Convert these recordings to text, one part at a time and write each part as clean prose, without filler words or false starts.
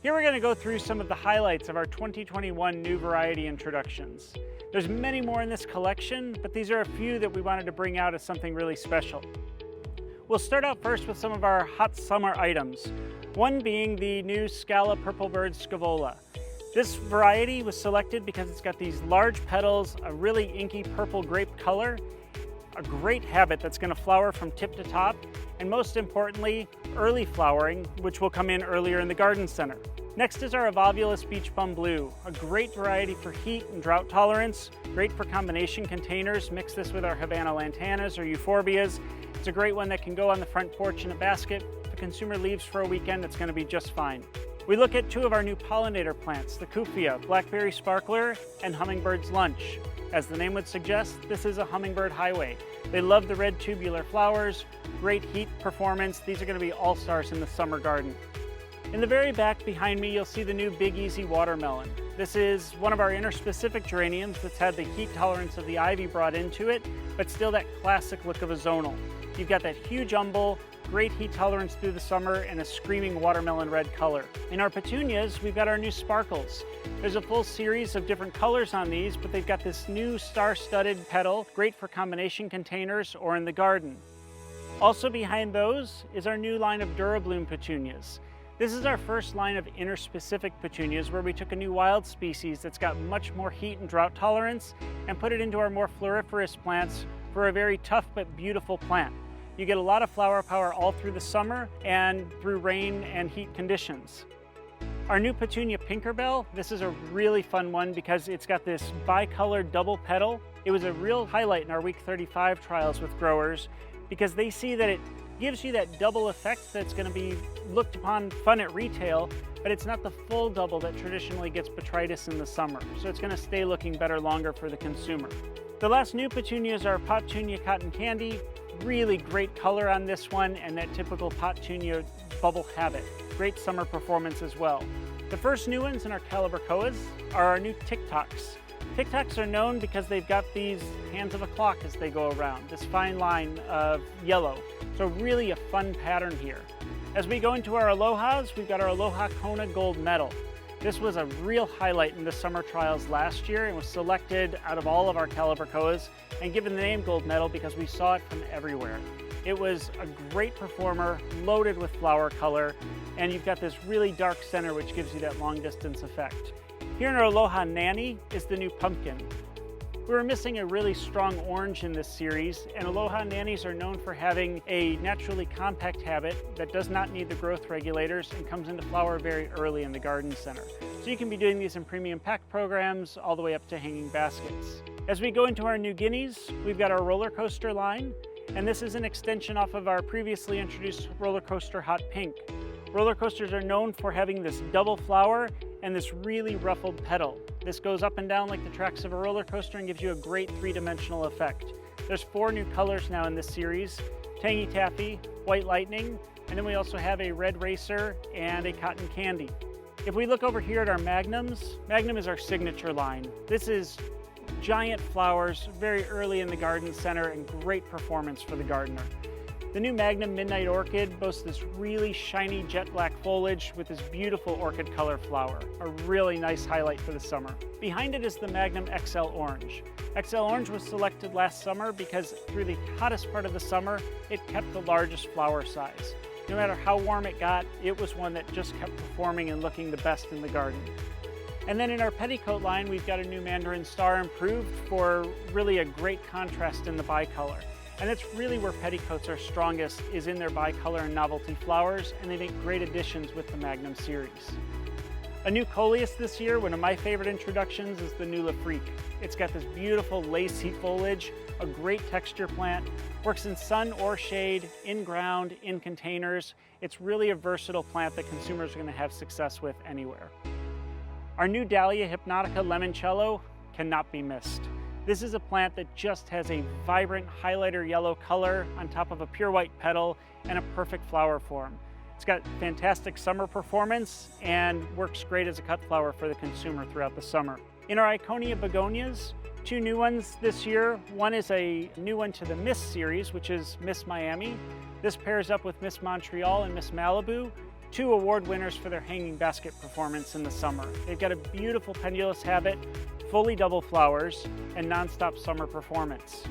Here we're going to go through some of the highlights of our 2021 new variety introductions. There's many more in this collection, but these are a few that we wanted to bring out as something really special. We'll start out first with some of our hot summer items, one being the new Scalloped purple bird Cibola. This variety was selected because it's got these large petals, a really inky purple grape color, a great habit that's going to flower from tip to top, and most importantly, early flowering, which will come in earlier in the garden center. Next is our Evolvulus Beach Bum Blue, a great variety for heat and drought tolerance, great for combination containers. Mix this with our Havana lantanas or euphorbias. It's a great one that can go on the front porch in a basket. If a consumer leaves for a weekend, it's going to be just fine. We look at two of our new pollinator plants, the Kufia, Blackberry Sparkler, and Hummingbird's Lunch. As the name would suggest, this is a hummingbird highway. They love the red tubular flowers, great heat performance. These are going to be all-stars in the summer garden. In the very back behind me, you'll see the new Big Easy Watermelon. This is one of our interspecific geraniums that's had the heat tolerance of the ivy brought into it, but still that classic look of a zonal. You've got that huge umbel, great heat tolerance through the summer, and a screaming watermelon red color. In our petunias, we've got our new sparkles. There's a full series of different colors on these, but they've got this new star-studded petal, great for combination containers or in the garden. Also behind those is our new line of Dura bloom petunias. This is our first line of interspecific petunias where we took a new wild species that's got much more heat and drought tolerance and put it into our more floriferous plants for a very tough but beautiful plant. You get a lot of flower power all through the summer and through rain and heat conditions. Our new Petunia Pinkerbell, this is a really fun one because it's got this bicolored double petal. It was a real highlight in our week 35 trials with growers because they see that it gives you that double effect that's going to be looked upon fun at retail, but it's not the full double that traditionally gets botrytis in the summer. So it's going to stay looking better longer for the consumer. The last new petunias are Petunia Cotton Candy. Really great color on this one and that typical Petunia bubble habit. Great summer performance as well. The first new ones in our Calibrachoas are our new TikToks. TikToks are known because they've got these hands of a clock as they go around, this fine line of yellow. So really a fun pattern here. As we go into our Alohas, we've got our Aloha Kona Gold Medal. This was a real highlight in the summer trials last year and was selected out of all of our Calibrachoas and given the name Gold Medal because we saw it from everywhere. It was a great performer, loaded with flower color, and you've got this really dark center which gives you that long distance effect. Here in our Aloha Nanny is the new Pumpkin. We were missing a really strong orange in this series, and Aloha Nannies are known for having a naturally compact habit that does not need the growth regulators and comes into flower very early in the garden center. So you can be doing these in premium pack programs all the way up to hanging baskets. As we go into our new Guineas, we've got our roller coaster line, and this is an extension off of our previously introduced roller coaster Hot Pink. Roller coasters are known for having this double flower and this really ruffled petal. This goes up and down like the tracks of a roller coaster and gives you a great three-dimensional effect. There's 4 new colors now in this series: Tangy Taffy, White Lightning, and then we also have a Red Racer and a Cotton Candy. If we look over here at our Magnums, Magnum is our signature line. This is giant flowers very early in the garden center and great performance for the gardener. The new Magnum Midnight Orchid boasts this really shiny jet black foliage with this beautiful orchid color flower, a really nice highlight for the summer. Behind it is the Magnum XL Orange. XL Orange was selected last summer because through the hottest part of the summer, it kept the largest flower size. No matter how warm it got, it was one that just kept performing and looking the best in the garden. And then in our petticoat line, we've got a new Mandarin Star improved for really a great contrast in the bicolor. And that's really where petticoats are strongest, is in their bicolor and novelty flowers, and they make great additions with the Magnum series. A new coleus this year, one of my favorite introductions, is the new Lafrique. It's got this beautiful lacy foliage, a great texture plant, works in sun or shade, in ground, in containers. It's really a versatile plant that consumers are going to have success with anywhere. Our new Dahlia Hypnotica Limoncello cannot be missed. This is a plant that just has a vibrant highlighter yellow color on top of a pure white petal and a perfect flower form. It's got fantastic summer performance and works great as a cut flower for the consumer throughout the summer. In our Iconia begonias, 2 new ones this year. One is a new one to the Miss series, which is Miss Miami. This pairs up with Miss Montreal and Miss Malibu, 2 award winners for their hanging basket performance in the summer. They've got a beautiful pendulous habit, fully double flowers, and nonstop summer performance.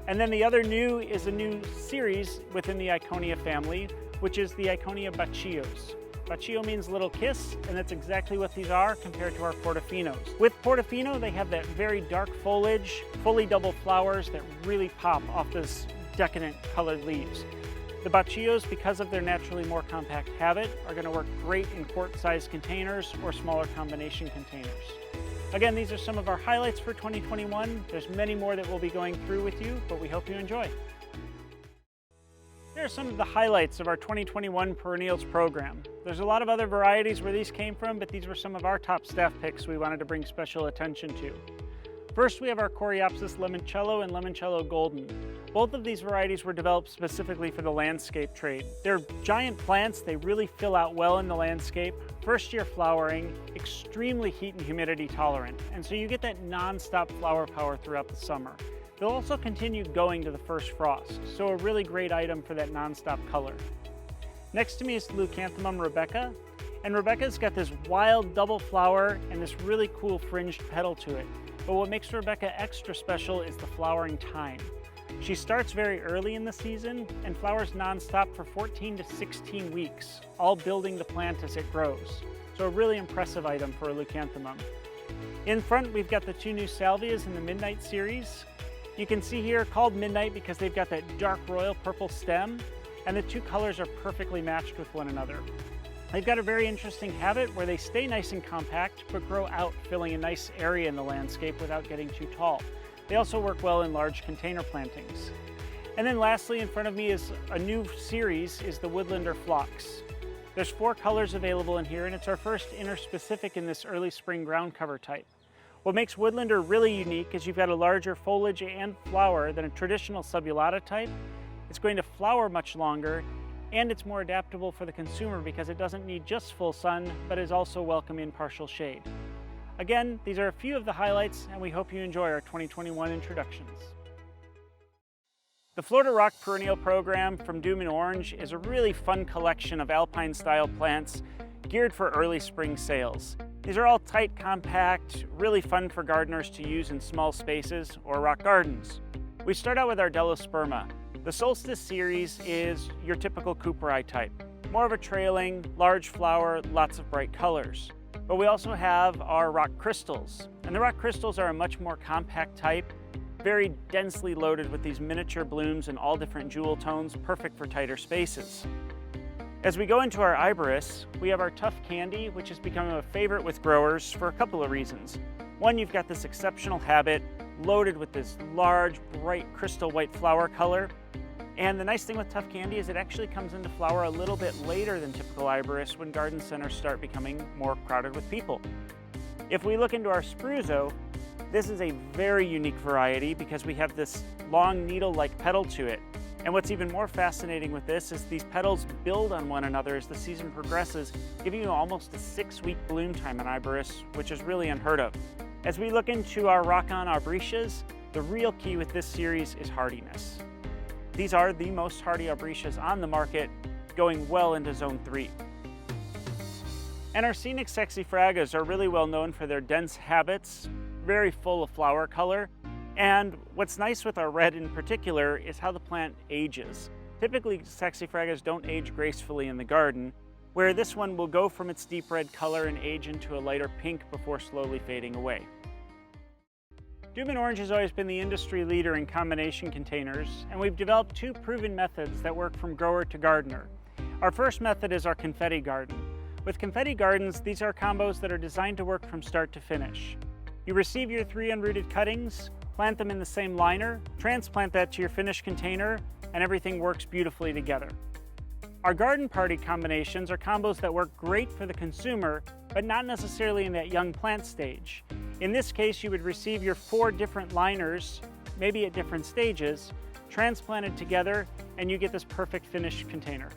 And then the other new is a new series within the Iconia family, which is the Iconia Bacillos. Bacillo means little kiss, and that's exactly what these are compared to our Portofinos. With Portofino, they have that very dark foliage, fully double flowers that really pop off those decadent colored leaves. The Bacillos, because of their naturally more compact habit, are going to work great in quart-sized containers or smaller combination containers. Again, these are some of our highlights for 2021. There's many more that we'll be going through with you, but we hope you enjoy. Here are some of the highlights of our 2021 perennials program. There's a lot of other varieties where these came from, but these were some of our top staff picks we wanted to bring special attention to. First, we have our Coreopsis Limoncello and Limoncello Golden. Both of these varieties were developed specifically for the landscape trade. They're giant plants, they really fill out well in the landscape, first-year flowering, extremely heat and humidity tolerant, and so you get that non-stop flower power throughout the summer. They'll also continue going to the first frost, so a really great item for that non-stop color. Next to me is Leucanthemum Rebecca, and Rebecca's got this wild double flower and this really cool fringed petal to it. But what makes Rebecca extra special is the flowering time. She starts very early in the season and flowers non-stop for 14 to 16 weeks, all building the plant as it grows. So a really impressive item for a Leucanthemum. In front, we've got the 2 new salvias in the Midnight series. You can see here called Midnight because they've got that dark royal purple stem, and the 2 colors are perfectly matched with one another. They've got a very interesting habit where they stay nice and compact, but grow out, filling a nice area in the landscape without getting too tall. They also work well in large container plantings. And then lastly, in front of me is a new series, is the Woodland Er Phlox. There's 4 colors available in here, and it's our first interspecific in this early spring ground cover type. What makes Woodlander really unique is you've got a larger foliage and flower than a traditional subulata type. It's going to flower much longer, and it's more adaptable for the consumer because it doesn't need just full sun, but is also welcome in partial shade. Again, these are a few of the highlights, and we hope you enjoy our 2021 introductions. The Florida Rock Perennial Program from Dümmen Orange is a really fun collection of alpine-style plants geared for early spring sales. These are all tight, compact, really fun for gardeners to use in small spaces or rock gardens. We start out with our Delosperma. The Solstice series is your typical Cooperi type. More of a trailing, large flower, lots of bright colors. But we also have our rock crystals. And the rock crystals are a much more compact type, very densely loaded with these miniature blooms in all different jewel tones, perfect for tighter spaces. As we go into our Iberis, we have our Tough Candy, which has become a favorite with growers for a couple of reasons. One, you've got this exceptional habit loaded with this large, bright, crystal white flower color. And the nice thing with Tough Candy is it actually comes into flower a little bit later than typical Iberis when garden centers start becoming more crowded with people. If we look into our Spruzzo, this is a very unique variety because we have this long needle-like petal to it. And what's even more fascinating with this is these petals build on one another as the season progresses, giving you almost a 6-week bloom time in Iberis, which is really unheard of. As we look into our Rock-On Aubretias, the real key with this series is hardiness. These are the most hardy Aubretias on the market, going well into Zone 3. And our Scenic Saxifragas are really well known for their dense habits, very full of flower color. And what's nice with our red in particular is how the plant ages. Typically, Saxifragas don't age gracefully in the garden, where this one will go from its deep red color and age into a lighter pink before slowly fading away. Dümmen Orange has always been the industry leader in combination containers, and we've developed 2 proven methods that work from grower to gardener. Our first method is our Confetti Garden. With Confetti Gardens, these are combos that are designed to work from start to finish. You receive your 3 unrooted cuttings, plant them in the same liner, transplant that to your finished container, and everything works beautifully together. Our garden party combinations are combos that work great for the consumer, but not necessarily in that young plant stage. In this case, you would receive your 4 different liners, maybe at different stages, transplanted together, and you get this perfect finished container.